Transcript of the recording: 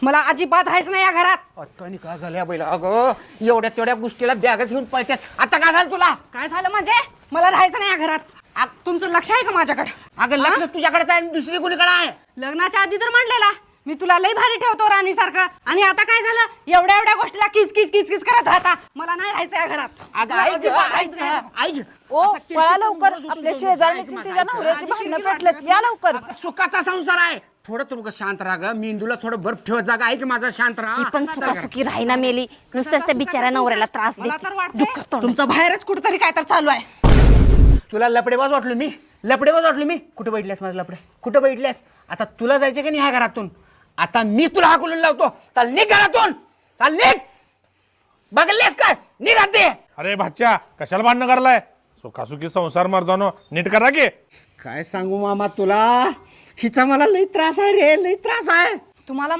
मला अजिबात राहायचं नाही या घरात. आता काय झालं या बैला? अगं एवढ्या तेवढ्या गोष्टीला बॅगच घेऊन पळतेस. आता काय झालं तुला? काय झालं म्हणजे? मला राहायचं नाही या घरात. तुमचं लक्ष आहे का माझ्याकडे? अगं लक्ष तुझ्याकडेच आहे, दुसरी कोणीकडे आहे? लग्नाच्या आधी तर म्हणलेला मी तुला लई भारी ठेवतो राणी सारखं, आणि आता काय झालं? एवढ्या एवढ्या गोष्टीला किच किच किच किच करत राहता. मला नाही राहायचं या घरात. अगं ऐक. ओ पळा लवकर, आपल्या शेजारची तिच्या नवऱ्याची भांडणं पेटलेत, या लवकर. सुखाचा संसार आहे. थोडं तुला शांत राहा ग. मेंदूला थोडं बर्फ ठेवत जागा. ऐक माझा, शांत राहा. ती पण सुखासुखी राहीना मेली, नुसतंच त्या बिचाऱ्या नवऱ्याला त्रास मला तर देते. वाटतंय तुमचं बाहेरच कुठेतरी काय तर चालू आहे. तुला लपडेबाज वाटलो मी? लपडेबाज वाटलो मी? कुठं बैठल्यास माझं लपडे? कुठं बैठल्यास? आता तुला जायचं की नाही ह्या घरातून? आता मी तुला हाकलून लावतो. चाल निघ घरातून, चाल निघ. बघलेस काय? निघ आत दे. अरे भाच्या, कशाला भांडणं करलाय? सुखासुखी संसार मर्दानो, नीट करा की. काय सांगू मामा तुला, हिचा मला लई त्रास आहे रे, लई त्रास आहे. तुम्हाला